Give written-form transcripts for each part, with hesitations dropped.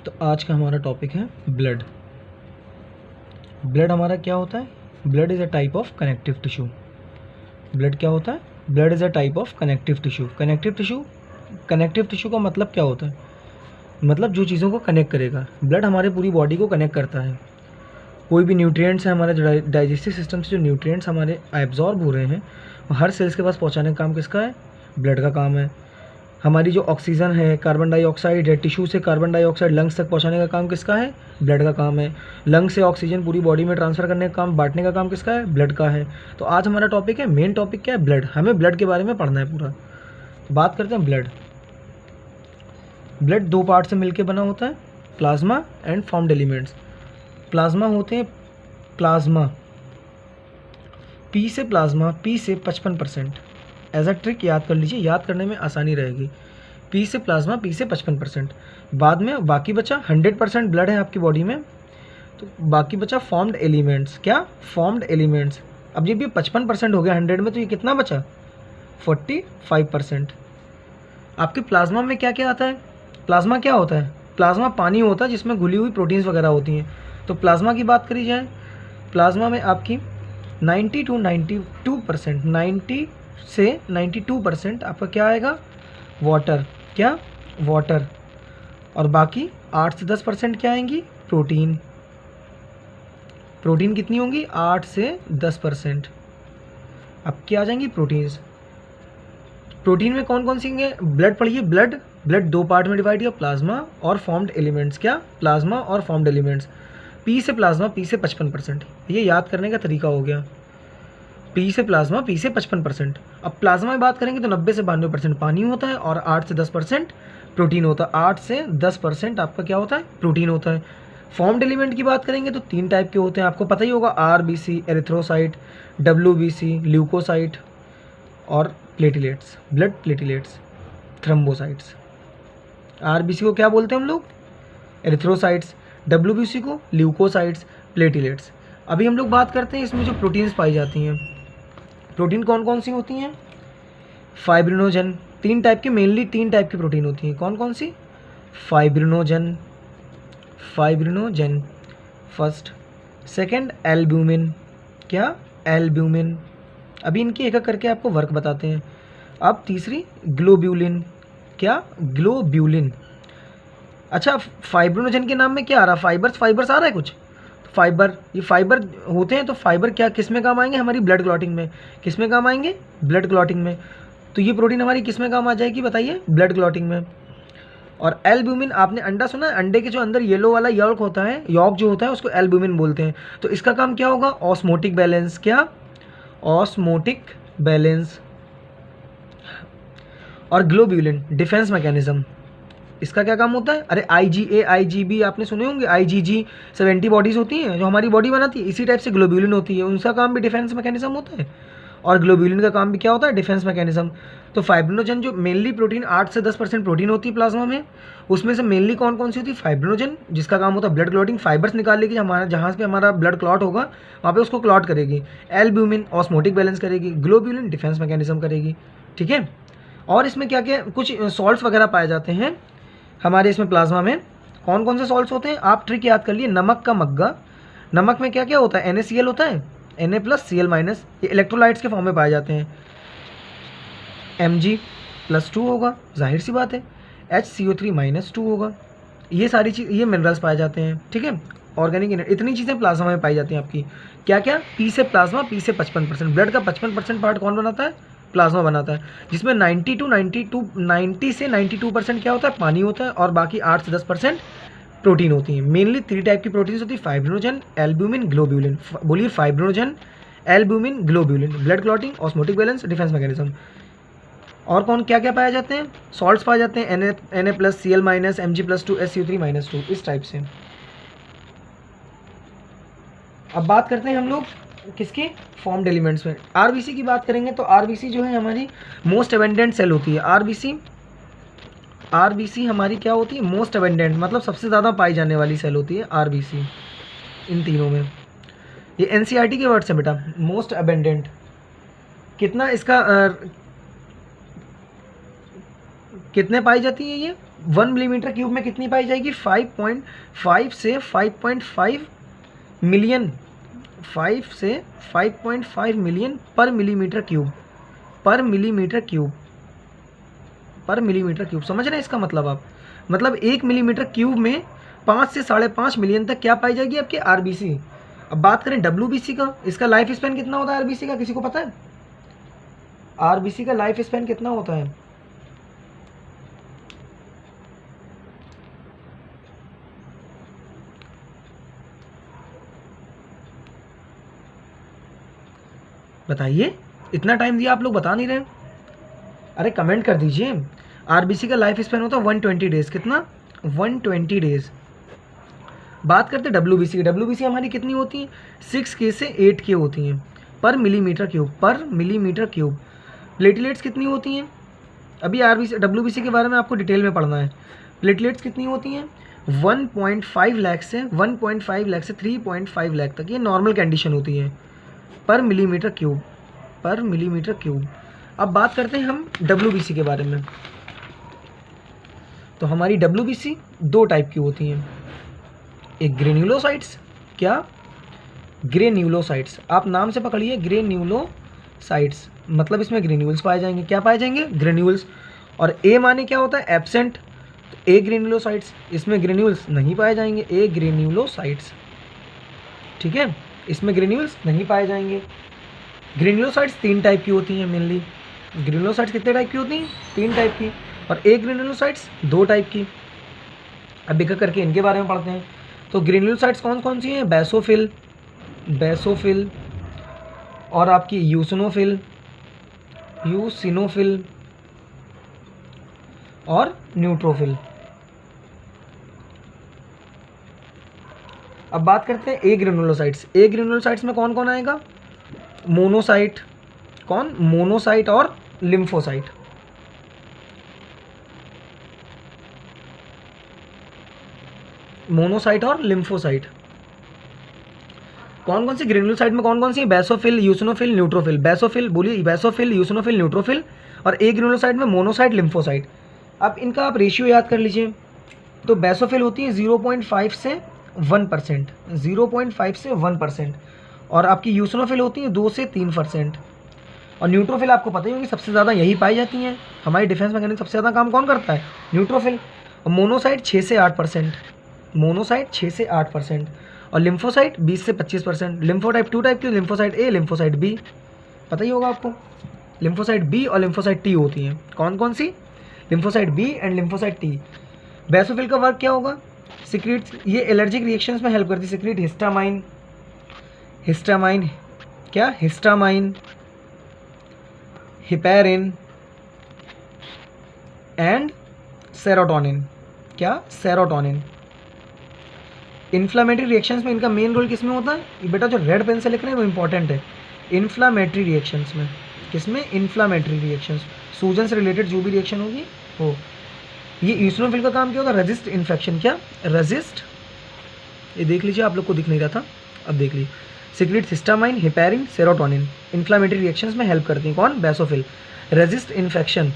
तो आज का हमारा टॉपिक है ब्लड। ब्लड हमारा क्या होता है? Blood is a type of connective tissue. Blood क्या होता है? Blood is a type of connective tissue. Connective tissue का मतलब क्या होता है? मतलब जो चीज़ों को कनेक्ट करेगा। ब्लड हमारे पूरी बॉडी को कनेक्ट करता है। कोई भी न्यूट्रिएंट्स है हमारे डाइजेस्टिव सिस्टम से, जो न्यूट्रिएंट्स हमारे एब्जॉर्ब हो रहे हैं वो हर सेल्स के पास पहुंचाने का काम किसका है? ब्लड का काम है। हमारी जो ऑक्सीजन है, कार्बन डाइऑक्साइड है, टिश्यू से कार्बन डाइऑक्साइड लंग्स तक पहुंचाने का काम किसका है? ब्लड का काम है। लंग्स से ऑक्सीजन पूरी बॉडी में ट्रांसफ़र करने का काम, बांटने का काम किसका है? ब्लड का है। तो आज हमारा टॉपिक है, मेन टॉपिक क्या है? ब्लड। हमें ब्लड के बारे में पढ़ना है पूरा। तो बात करते हैं ब्लड। ब्लड दो पार्ट से मिलकर बना होता है, plasma and formed elements. Plasma होते हैं, प्लाज्मा पी से 55%। एज अ ट्रिक याद कर लीजिए, याद करने में आसानी रहेगी। पी से 55%। बाद में बाकी बचा 100% ब्लड है आपकी बॉडी में, तो बाकी बचा फॉर्म्ड एलिमेंट्स। क्या? Formed elements. अब जब ये 55% हो गया 100 में, तो ये कितना बचा? 45%। आपके प्लाज्मा में क्या क्या आता है? प्लाज्मा क्या होता है? प्लाज्मा पानी होता है जिसमें घुली हुई प्रोटीन्स वगैरह होती हैं। तो प्लाज्मा की बात करी जाए, प्लाज्मा में आपकी 90 to 92%, 90 से 92% आपका क्या आएगा? वाटर। क्या? वाटर। और बाकी 8 से 10% क्या आएंगी? प्रोटीन। प्रोटीन कितनी होंगी? 8 से 10%। अब क्या आ जाएंगी? प्रोटीन्स। प्रोटीन में कौन कौन सी हैं? ब्लड पढ़िए, ब्लड दो पार्ट में डिवाइड किया, प्लाज्मा और फॉर्म्ड एलिमेंट्स। क्या? प्लाज्मा और फॉर्म्ड एलिमेंट्स। पी से प्लाज्मा, पी से 55%। ये याद करने का तरीका हो गया। पी से प्लाज्मा, पी से 55%। अब प्लाज्मा में बात करेंगे तो 90 से 92% पानी होता है और 8 से 10% प्रोटीन होता है। 8 से 10% आपका क्या होता है? प्रोटीन होता है। फॉर्म्ड एलिमेंट की बात करेंगे तो 3 टाइप के होते हैं, आपको पता ही होगा। आरबीसी, एरिथ्रोसाइट, डब्ल्यूबीसी, ल्यूकोसाइट और platelets, blood platelets, thrombocytes. RBC को क्या बोलते हैं हम लोग? एरिथ्रोसाइट्स। डब्ल्यूबीसी को ल्यूकोसाइट्स, प्लेटिलेट्स। अभी हम लोग बात करते हैं इसमें जो प्रोटीन्स पाई जाती हैं। प्रोटीन कौन कौन सी होती हैं? फाइब्रिनोजन। 3 टाइप के, मेनली 3 टाइप की प्रोटीन होती हैं। कौन कौन सी? Fibrinogen first. Second albumin. क्या? एल्ब्यूमिन। अभी इनकी एक एक करके आपको वर्क बताते हैं। अब तीसरी ग्लोब्यूलिन। क्या? ग्लोब्यूलिन। अच्छा, फाइब्रिनोजन के नाम में क्या आ रहा? फाइबर्स आ रहा है कुछ? फाइबर, ये फाइबर होते हैं, तो फाइबर क्या किस में काम आएंगे? हमारी ब्लड क्लॉटिंग में। किस में काम आएंगे? ब्लड क्लॉटिंग में। तो ये प्रोटीन हमारी किस में काम आ जाएगी बताइए? ब्लड क्लॉटिंग में। और एल्ब्यूमिन, आपने अंडा सुना है? अंडे के जो अंदर येलो वाला यॉल्क होता है, यॉल्क जो होता है, उसको एल्ब्यूमिन बोलते हैं। तो इसका काम क्या होगा? Osmotic balance. क्या? Osmotic balance. और ग्लोब्यूलिन, डिफेंस मैकेनिज्म। इसका क्या काम होता है? अरे IgA, IgB आपने सुने होंगे। IgG सब एंटीबॉडीज़ होती हैं जो हमारी बॉडी बनाती है। इसी टाइप से ग्लोब्यूलिन होती है, उनका काम भी डिफेंस मैकेनिज्म होता है। और ग्लोब्यूलिन का काम भी क्या होता है? Defence mechanism. तो फाइब्रिनोजन जो मेनली प्रोटीन 8 से 10% प्रोटीन होती है प्लाज्मा में, उसमें से मेनली कौन कौन सी होती है? फाइब्रिनोजन, जिसका काम होता है ब्लड क्लॉटिंग, फाइबर्स निकाल लेगी, हमारा जहाँ पे हमारा ब्लड क्लॉट होगा वहाँ पे उसको क्लॉट करेगी। एल्ब्यूमिन ऑस्मोटिक बैलेंस करेगी। ग्लोब्यूलिन डिफेंस मैकेनिज्म करेगी। ठीक है। और इसमें क्या क्या कुछ सॉल्ट्स वगैरह पाए जाते हैं हमारे इसमें प्लाज्मा में। कौन कौन से सॉल्ट्स होते हैं? आप ट्रिक याद कर लिए, नमक का मग्गा। नमक में क्या क्या होता है? NaCl होता है, Na+Cl-। ये इलेक्ट्रोलाइट्स के फॉर्म में पाए जाते हैं। Mg+2 होगा, जाहिर सी बात है। HCO3-2 होगा। ये सारी चीज़, ये मिनरल्स पाए जाते हैं। ठीक है। ऑर्गेनिक, इतनी चीज़ें प्लाज्मा में पाई जाती हैं आपकी। क्या क्या? पी से प्लाज्मा, पी से 55%। ब्लड का 55% पार्ट कौन बनाता है? प्लाज्मा बनाता है, जिसमें 90 से 92% क्या होता है? पानी होता है। और बाकी 8 से 10% प्रोटीन होती हैं। मेनली 3 टाइप की प्रोटीन्स होती है, फाइब्रिनोजन, एल्ब्यूमिन, ग्लोब्यूलिन। बोलिए, fibrinogen, albumin, globulin. Blood clotting, osmotic balance, defence mechanism. और कौन क्या क्या पाए जाते हैं? सॉल्ट्स पाए जाते हैं, Na+Cl-, Mg+2, HCO3-2, इस टाइप से। अब बात करते हैं हम लोग किसकी? फॉर्म्ड एलिमेंट्स में। आरबीसी की बात करेंगे तो आरबीसी जो है हमारी मोस्ट अबेंडेंट सेल होती है। आरबीसी हमारी क्या होती है? मोस्ट अबेंडेंट, मतलब सबसे ज़्यादा पाई जाने वाली सेल होती है आरबीसी इन तीनों में। ये एनसीईआरटी के वर्ड्स हैं बेटा, मोस्ट अबेंडेंट। कितना इसका कितने पाई जाती है ये? 1 मिलीमीटर क्यूब में कितनी पाई जाएगी? 5.5 से 5.5 मिलियन, 5 से 5.5 मिलियन पर मिलीमीटर क्यूब, पर मिलीमीटर क्यूब, पर मिलीमीटर क्यूब। समझ रहे हैं इसका मतलब आप? मतलब 1 मिलीमीटर क्यूब में 5 से 5.5 मिलियन तक क्या पाई जाएगी? आपके आरबीसी। अब बात करें डब्ल्यूबीसी का, इसका लाइफ स्पैन कितना होता है आरबीसी का? किसी को पता है आरबीसी का लाइफ स्पैन कितना होता है? बताइए, इतना टाइम दिया आप लोग बता नहीं रहे। अरे कमेंट कर दीजिए। आरबीसी का लाइफ स्पैन होता है 120 डेज। कितना? 120 डेज। बात करते हैं डब्ल्यूबीसी की। डब्ल्यूबीसी हमारी कितनी होती है? 6K से 8K होती हैं पर मिलीमीटर क्यूब, पर मिलीमीटर क्यूब। प्लेटलेट्स कितनी होती हैं? अभी आरबीसी डब्ल्यूबीसी के बारे में आपको डिटेल में पढ़ना है। प्लेटलेट्स कितनी होती हैं? 1.5 लाख से 1.5 लाख से 3.5 लाख तक, ये नॉर्मल कंडीशन होती है पर मिलीमीटर क्यूब, पर मिलीमीटर क्यूब। अब बात करते हैं हम डब्ल्यूबीसी के बारे में। तो हमारी डब्ल्यूबीसी 2 टाइप की होती हैं, एक ग्रेन्युलोसाइट्स। क्या? ग्रेन्युलोसाइट्स। आप नाम से पकड़िए, ग्रेन्युलोसाइट्स, मतलब इसमें ग्रेन्यूल्स पाए जाएंगे। क्या पाए जाएंगे? ग्रेन्यूल्स। और ए माने क्या होता है? एब्सेंट। तो ए ग्रेन्युलोसाइट्स, इसमें ग्रेन्यूल्स नहीं पाए जाएंगे, ए ग्रेन्युलोसाइट्स। ठीक है, इसमें ग्रेन्यूल्स नहीं पाए जाएंगे। ग्रेन्युलोसाइट्स 3 टाइप की होती हैं मेनली। ग्रेन्युलोसाइट्स कितने टाइप की होती हैं? 3 टाइप की। और ए ग्रेन्युलोसाइट्स 2 टाइप की। अब एक करके इनके बारे में पढ़ते हैं। तो ग्रेन्युलोसाइट्स कौन कौन सी हैं? बेसोफिल, बेसोफिल, और आपकी यूसिनोफिल, यूसिनोफिल, और न्यूट्रोफिल। अब बात करते हैं ए ग्रेन्युलोसाइट्स। ए ग्रेन्युलोसाइट्स में कौन कौन आएगा? मोनोसाइट। कौन? मोनोसाइट और लिम्फोसाइट। मोनोसाइट और लिम्फोसाइट। कौन कौन सी ग्रेन्युलोसाइट में कौन कौन सी? Basophil, eosinophil, neutrophil. बेसोफिल बोलिए, बेसोफिल, यूसिनोफिल, न्यूट्रोफिल। और ए ग्रेन्युलोसाइट में मोनोसाइट, लिम्फोसाइट। अब इनका आप रेशियो याद कर लीजिए। तो बेसोफिल होती है 0.5 से 1%, 0.5 से 1%। और आपकी यूसिनोफिल होती है 2 से 3%। और न्यूट्रोफिल आपको पता ही होगी सबसे ज़्यादा यही पाई जाती हैं। हमारी डिफेंस मैकेनिज्म सबसे ज़्यादा काम कौन करता है? न्यूट्रोफिल। और मोनोसाइट 6 से 8%, मोनोसाइट 6 से 8%। और लिम्फोसाइट 20 से 25%। लिम्फोटाइप 2 टाइप की, लिम्फोसाइट ए, लिम्फोसाइट बी, पता ही होगा आपको। लिम्फोसाइट बी और लिम्फोसाइट टी होती हैं। कौन कौन सी? Lymphocyte B and lymphocyte T. Basophil का वर्क क्या होगा? सिक्रीट, ये एलर्जिक रिएक्शंस में हेल्प करती है। सिक्रीट हिस्टामाइन, हिस्टामाइन, क्या? Histamine, heparin and serotonin. क्या? सेरोटोनिन। इन्फ्लामेटरी रिएक्शंस में इनका मेन रोल किस में होता है? ये बेटा जो रेड पेन से लिख रहे हैं वो इंपॉर्टेंट है। इन्फ्लामेटरी रिएक्शंस में। किसमें? Inflammatory reactions. सूजन से रिलेटेड जो भी रिएक्शन होगी वो। ये यूसिनोफिल का काम क्या होता है? Resist infection. क्या? रेजिस्ट, ये देख लीजिए, आप लोग को दिख नहीं रहा था, अब देख लीजिए। Secrete histamine, heparin, serotonin. Inflammatory reactions में हेल्प करती हैं। कौन? बेसोफिल। रेजिस्ट इन्फेक्शन,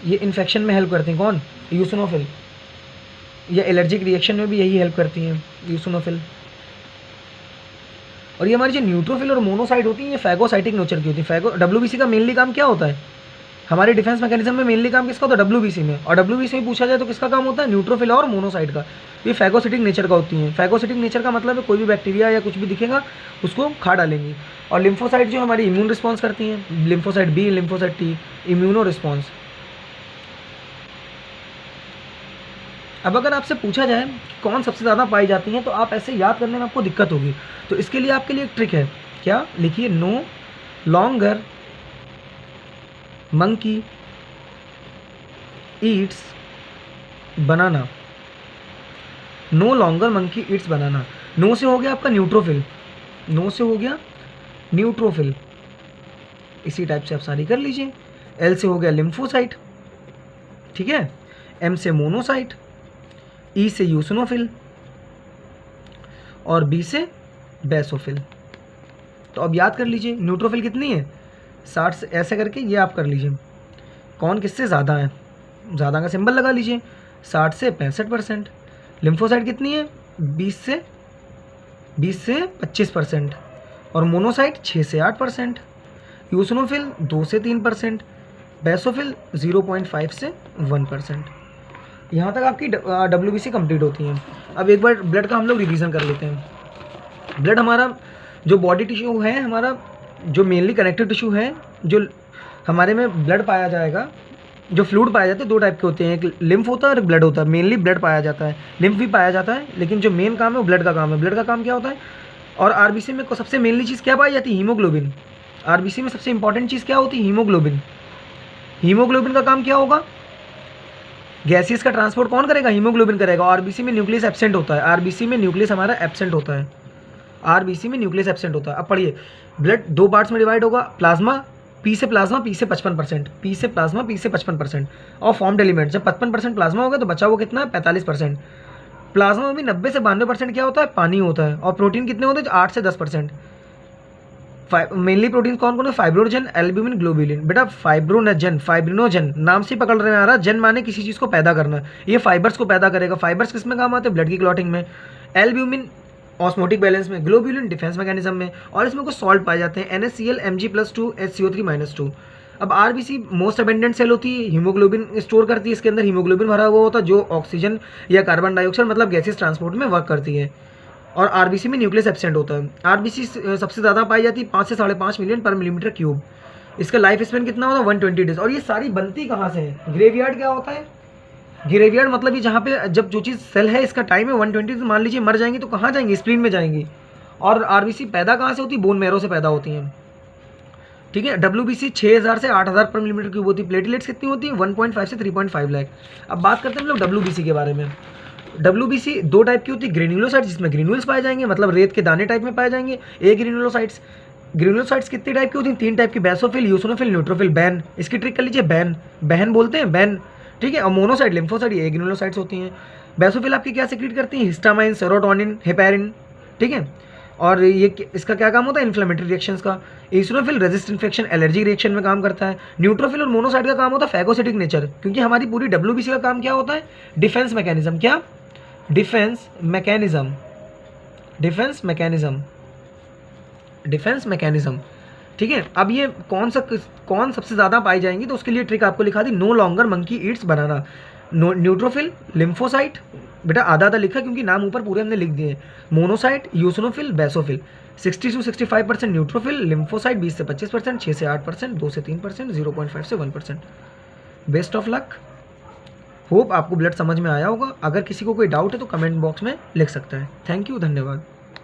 ये इन्फेक्शन में हेल्प करती हैं। कौन? यूसिनोफिल। ये एलर्जिक रिएक्शन में भी यही हेल्प करती हैं, यूसिनोफिल। और ये हमारी जो न्यूट्रोफिल और मोनोसाइट होती हैं ये फैगोसाइटिक नेचर की होती है। फैगो डब्ल्यूबीसी का मेनली काम क्या होता है? हमारे डिफेंस मैकेनिज्म में मेनली काम किसका होता है? डब्ल्यूबीसी में। और डब्ल्यूबीसी में पूछा जाए तो किसका काम होता है? न्यूट्रोफिल और मोनोसाइट का। ये फैगोसिटिक नेचर का होती हैं। फैगोसिटिक नेचर का मतलब है कोई भी बैक्टीरिया या कुछ भी दिखेगा उसको खा डालेंगी। और लिम्फोसाइट जो हमारी इम्यून रिस्पॉन्स करती हैं, lymphocyte B, lymphocyte T, immuno response. अब अगर आपसे पूछा जाए कौन सबसे ज़्यादा पाई जाती हैं तो आप ऐसे याद करने में आपको दिक्कत होगी। तो इसके लिए आपके लिए एक ट्रिक है। क्या? लिखिए, no longer monkey eats banana. No longer monkey eats banana. No से हो गया आपका न्यूट्रोफिल, नो से हो गया न्यूट्रोफिल, इसी टाइप से आप सारी कर लीजिए। एल से हो गया लिम्फोसाइट, ठीक है। एम से मोनोसाइट, ई से यूसिनोफिल और बी से बेसोफिल। तो अब याद कर लीजिए न्यूट्रोफिल कितनी है? 60 से, ऐसे करके ये आप कर लीजिए कौन किससे ज़्यादा है। ज़्यादा का सिंबल लगा लीजिए। 60 से 65%। लिम्फोसाइट कितनी है? 20 से 25%। और मोनोसाइट 6 से 8%। यूसिनोफिल 2 से 3%। बेसोफिल 0.5 से 1%। यहाँ तक आपकी WBC कंप्लीट होती है। अब एक बार ब्लड का हम लोग रिवीजन कर लेते हैं। ब्लड हमारा जो बॉडी टिश्यू है, हमारा जो मेनली कनेक्टिव टिश्यू है, जो हमारे में ब्लड पाया जाएगा, जो फ्लूइड पाए जाते हैं, 2 टाइप के होते हैं, एक लिम्फ होता है और एक ब्लड होता है। मेनली ब्लड पाया जाता है, लिम्फ भी पाया जाता है, लेकिन जो मेन काम है वो ब्लड का काम है। ब्लड का काम क्या होता है? और आरबीसी में सबसे मेनली चीज़ क्या पाई जाती है? हीमोग्लोबिन। आरबीसी में सबसे इंपॉर्टेंट चीज़ क्या होती है? हीमोग्लोबिन। हीमोग्लोबिन का काम क्या होगा? गैसेस का ट्रांसपोर्ट कौन करेगा? हीमोग्लोबिन करेगा। आरबीसी में न्यूक्लियस एब्सेंट होता है। आरबीसी में न्यूक्लियस हमारा एब्सेंट होता है। आरबीसी में न्यूक्लियस एब्सेंट होता है। अब पढ़िए, ब्लड 2 पार्ट्स में डिवाइड होगा। प्लाज्मा, पी से 55%। पी से प्लाज्मा, पी से 55%। और फॉर्म्ड एलिमेंट, जब 55% प्लाज्मा होगा तो बचा वो कितना है? 45%। प्लाज्मा में भी 90 से 92% क्या होता है? पानी होता है। और प्रोटीन कितने होते हैं? 8 से 10%। मेनली प्रोटीन कौन कौन है? Fibrinogen, albumin, globulin. बेटा फाइब्रिनोजन नाम से पकड़ रहे हैं आ रहा। जन माने किसी चीज़ को पैदा करना, ये फाइबर्स को पैदा करेगा। फाइबर्स किस में काम आते हैं? ब्लड की क्लॉटिंग में। एल्ब्यूमिन ऑस्मोटिक बैलेंस में। ग्लोब्यूलिन डिफेंस मैकेनिज्म में। और इसमें कुछ सॉल्ट पाए जाते हैं, NaCl, Mg+2, HCO3-2। अब आरबीसी मोस्ट अबेंडेंट सेल होती है, हीमोग्लोबिन स्टोर करती है। इसके अंदर हीमोग्लोबिन भरा हुआ होता है जो ऑक्सीजन या कार्बन डाइऑक्साइड मतलब गैसेस ट्रांसपोर्ट में वर्क करती है। और आरबीसी में न्यूक्लियस एब्सेंट होता है। आरबीसी सबसे ज़्यादा पाई जाती है 5 से 5.5 मिलियन पर मिलीमीटर क्यूब। इसका लाइफ स्पेन कितना होता है? 120 डेज। और ये सारी बनती कहाँ से है? ग्रेवयार्ड क्या होता है? ग्रेवयार्ड मतलब ये जहाँ पे जब जो चीज़ सेल है इसका टाइम है 120, तो मान लीजिए मर जाएंगी तो कहाँ जाएंगी? स्प्लीन में जाएंगी। और आरबीसी पैदा कहाँ से होती है? बोन मैरो से पैदा होती हैं। ठीक है। WBC 6000 से 8000 पर मिलीमीटर क्यूब होती है। प्लेटलेट्स कितनी होती है? 1.5 से 3.5 लाख। अब बात करते हैं हम लोग WBC के बारे में। WBC 2 टाइप की होती है। ग्रेन्युलोसाइट्स, जिसमें ग्रेन्यूल्स पाए जाएंगे, मतलब रेत के दाने टाइप में पाए जाएंगे। ग्रेन्युलोसाइट्स। ग्रेन्युलोसाइट्स कितनी टाइप की होती हैं? 3 टाइप की। Basophil, eosinophil, neutrophil. बैन, इसकी ट्रिक कर लीजिए, बहन बोलते हैं, बैन। ठीक है। और मोनोसाइट, लिम्फोसाइट, ये ग्रेन्युलोसाइट्स होती हैं। बेसोफिल आपकी क्या सिक्रीट करती हैं? Histamine, serotonin, heparin. ठीक है। और ये इसका क्या काम होता है? इन्फ्लेमेटरी रिएक्शंस का। ईसोनोफिल रेजिस्ट इन्फेक्शन, एलर्जी रिएक्शन में काम करता है। न्यूट्रोफिल और मोनोसाइट का काम होता है फैगोसिटिक नेचर, क्योंकि हमारी पूरी WBC का काम क्या होता है? Defence mechanism. क्या? Defence mechanism. ठीक है। अब ये कौन सबसे ज़्यादा पाई जाएंगी, तो उसके लिए ट्रिक आपको लिखा दी, no longer monkey eats banana. Neutrophil, lymphocyte, बेटा आधा आधा लिखा क्योंकि नाम ऊपर पूरे हमने लिख दिए। Monocyte, eosinophil, basophil. 60 से 65% न्यूट्रोफिल, लिम्फोसाइट 20 से 25%, 6 से 8%, 2 से 3%, 0.5 से 1%। Best of luck. होप आपको ब्लड समझ में आया होगा। अगर किसी को कोई डाउट है तो कमेंट बॉक्स में लिख सकता है। थैंक यू, धन्यवाद।